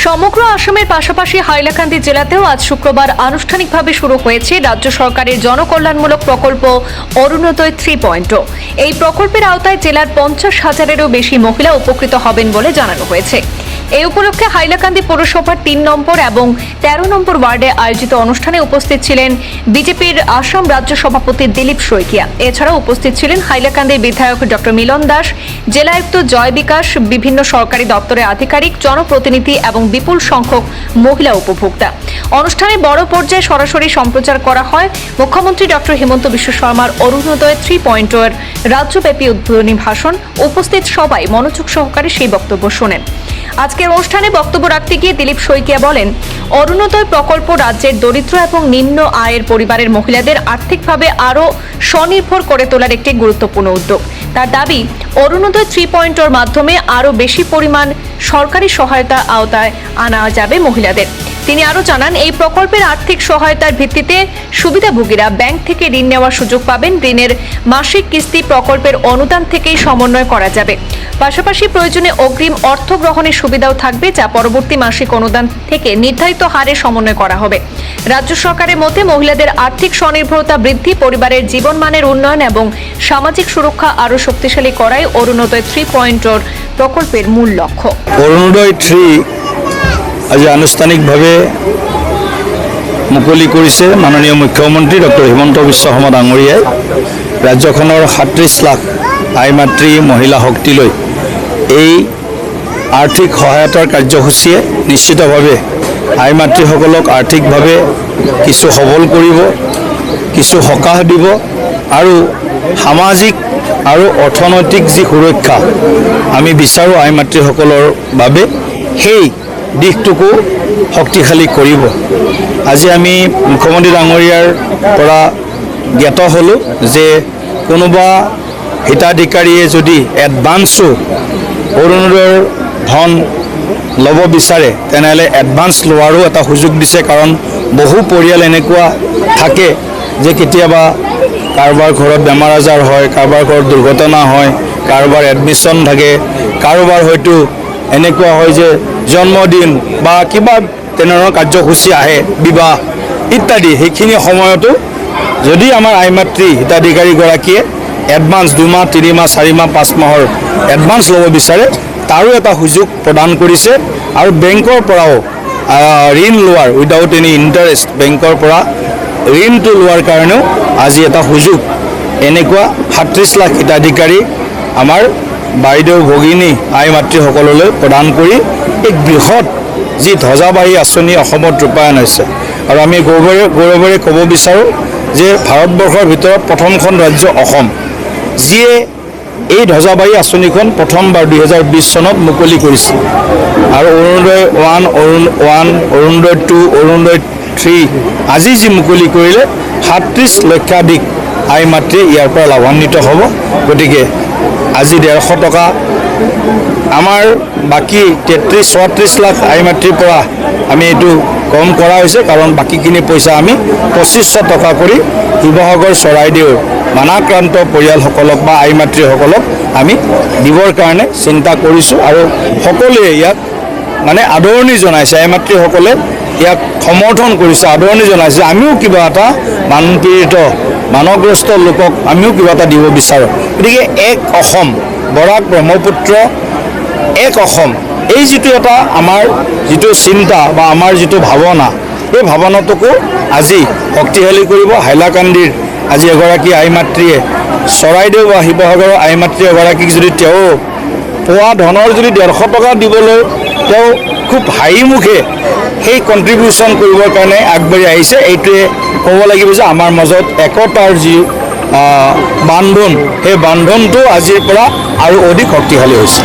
সমগ্র আসামের পাশাপাশি হাইলাকান্দি জেলাতেও আজ শুক্রবার আনুষ্ঠানিকভাবে শুরু হয়েছে রাজ্য সরকারের জনকল্যাণমূলক প্রকল্প অরুণোদয় 3.0। এই প্রকল্পের আওতায় জেলার 50,000-এরও বেশি মহিলা উপকৃত হবেন বলে জানানো হয়েছে। এই উপলক্ষে হাইলাকান্দি পৌরসভার 3 নম্বর এবং 13 নম্বর ওয়ার্ডে আয়োজিত অনুষ্ঠানে উপস্থিত ছিলেন বিজেপির আসাম রাজ্য সভাপতি দিলীপ শইকিয়া। এছাড়াও উপস্থিত ছিলেন হাইলাকান্দির বিধায়ক ডক্টর মিলন দাস, জেলায়ুক্ত জয় বিকাশ, বিভিন্ন সরকারি দপ্তরের আধিকারিক, জনপ্রতিনিধি এবং বিপুল সংখ্যক মহিলা উপভোক্তা। অনুষ্ঠানে বড় পর্যায়ে সরাসরি সম্প্রচার করা হয় মুখ্যমন্ত্রী ডক্টর হিমন্ত বিশ্ব শর্মার অরুণোদয় 3.0 এর রাজ্যব্যাপী উদ্বোধনী ভাষণ। উপস্থিত সবাই মনোযোগ সহকারে সেই বক্তব্য শোনেন। আজকের অনুষ্ঠানে বক্তব্য রাখতে গিয়ে দিলীপ শইকিয়া বলেন, অরুণোদয় প্রকল্প রাজ্যের দরিদ্র এবং নিম্ন আয়ের পরিবারের মহিলাদের আর্থিকভাবে আরও স্বনির্ভর করে তোলার একটি গুরুত্বপূর্ণ উদ্যোগ। তার দাবি, অরুণোদয় 3.0 এর মাধ্যমে আরও বেশি পরিমাণ সরকারি সহায়তা আওতায় আনা যাবে মহিলাদের। তিনি আরও জানান, এই প্রকল্পের আর্থিক সহায়তার ভিত্তিতে সুবিধাভোগীরা ব্যাংক থেকে ঋণ নেওয়ার সুযোগ পাবেন। ঋণের মাসিক কিস্তি প্রকল্পের অনুদান থেকেই সমন্বয় করা যাবে। পাশাপাশি প্রয়োজনে অগ্রিম অর্থ গ্রহণের সুবিধাও থাকবে, যা পরবর্তী মাসিক অনুদান থেকে নির্ধারিত হারে সমন্বয় করা হবে। রাজ্য সরকারের মতে মহিলাদের আর্থিক স্বনির্ভরতা বৃদ্ধি, পরিবারের জীবনমানের উন্নয়ন এবং সামাজিক সুরক্ষা আরও শক্তিশালী করাই অরুণোদয় 3.0 প্রকল্পের মূল লক্ষ্য। অরুণোদয় 3 আজি আনুষ্ঠানিকভাৱে মুকলি কৰিছে মাননীয় মুখ্যমন্ত্ৰী ডক্টৰ হিমন্ত বিশ্ব শৰ্মা ডাঙৰীয়াই। ৰাজ্যখনৰ 37 লাখ আই মাতৃ মহিলা শক্তিলৈ এই আৰ্থিক সহায়তাৰ কাৰ্যসূচীয়ে নিশ্চিতভাৱে আই মাতৃসকলক আৰ্থিকভাৱে কিছু সবল কৰিব, কিছু সকাহ দিব আৰু সামাজিক আৰু অৰ্থনৈতিক যি সুৰক্ষা আমি বিচাৰোঁ আই মাতৃসকলৰ বাবে, সেই দিশটোকো শক্তিশালী কৰিব। আজি আমি মুখ্যমন্ত্ৰী ডাঙৰীয়াৰ পৰা জ্ঞাত হ'লোঁ যে কোনোবা হিতাধিকাৰীয়ে যদি এডভান্সো অৰুণোদয়ৰ ধন ল'ব বিচাৰে তেনেহ'লে এডভান্স লোৱাৰো এটা সুযোগ দিছে। কাৰণ বহু পৰিয়াল এনেকুৱা থাকে যে কেতিয়াবা কাৰোবাৰ ঘৰত বেমাৰ আজাৰ হয়, কাৰোবাৰ ঘৰত দুৰ্ঘটনা হয়, কাৰোবাৰ এডমিশ্যন থাকে, কাৰোবাৰ হয়তো এনেকুৱা হয় যে জন্মদিন বা কিবা তেনেধৰণৰ কাৰ্যসূচী আহে, বিবাহ ইত্যাদি। সেইখিনি সময়তো যদি আমাৰ আই মাতৃ হিতাধিকাৰীগৰাকীয়ে এডভান্স 2 মাহ, 3 মাহ, 4 মাহ, 5 মাহৰ এডভান্স ল'ব বিচাৰে, তাৰো এটা সুযোগ প্ৰদান কৰিছে। আৰু বেংকৰ পৰাও ঋণ লোৱাৰ উইদাউট এনি ইণ্টাৰেষ্ট বেংকৰ পৰা ঋণটো লোৱাৰ কাৰণেও আজি এটা সুযোগ এনেকুৱা 37 লাখ হিতাধিকাৰী আমাৰ বাইদেউ ভগিনী আই মাতৃসকললৈ প্ৰদান কৰি এক বৃহৎ যি ধ্বজাবাহী আঁচনি অসমত ৰূপায়ণ হৈছে। আৰু আমি গৌৰৱেৰে ক'ব বিচাৰোঁ যে ভাৰতবৰ্ষৰ ভিতৰত প্ৰথমখন ৰাজ্য অসম, যিয়ে এই ধ্বজাবাহী আঁচনিখন প্ৰথমবাৰ 2020 চনত মুকলি কৰিছে। আৰু অৰুণোদয় 1, অৰুণোদয় 2, অৰুণোদয় 3 আজি যি মুকলি কৰিলে 37 লক্ষাধিক আই মাতৃ ইয়াৰ পৰা লাভান্বিত হ'ব। গতিকে আজি 150 টকা আমাৰ বাকী 33-34 লাখ আই মাতৃৰ পৰা আমি এইটো কম কৰা হৈছে, কাৰণ বাকীখিনি পইচা আমি 2500 টকা কৰি শিৱসাগৰ চৰাইদেউৰ বানাক্ৰান্ত পৰিয়ালসকলক বা আই মাতৃসকলক আমি দিবৰ কাৰণে চিন্তা কৰিছোঁ। আৰু সকলোৱে ইয়াক মানে আদৰণি জনাইছে, আই মাতৃসকলে ইয়াক সমৰ্থন কৰিছে, আদৰণি জনাইছে। আমিও কিবা এটা বানপীড়িত বানগ্ৰস্ত লোকক আমিও কিবা এটা দিব বিচাৰোঁ। গতিকে এক অসম, বৰাক ব্ৰহ্মপুত্ৰ এক অসম, এই যিটো এটা আমাৰ যিটো চিন্তা বা আমাৰ যিটো ভাৱনা, এই ভাৱনাটোকো আজি শক্তিশালী কৰিব। হাইলাকান্দিৰ আজি এগৰাকী আই মাতৃয়ে চৰাইদেউ বা শিৱসাগৰৰ আই মাতৃ এগৰাকীক যদি তেওঁ পোৱা ধনৰ যদি 150 টকা দিবলৈ তেওঁ খুব হাঁহিমুখে সেই কণ্ট্ৰিবিউশ্যন কৰিবৰ কাৰণে আগবাঢ়ি আহিছে। এইটোৱে ক'ব লাগিব যে আমাৰ মাজত একতাৰ যি বান্ধোন, সেই বান্ধোনটো আজিৰ পৰা আৰু অধিক শক্তিশালী হৈছে।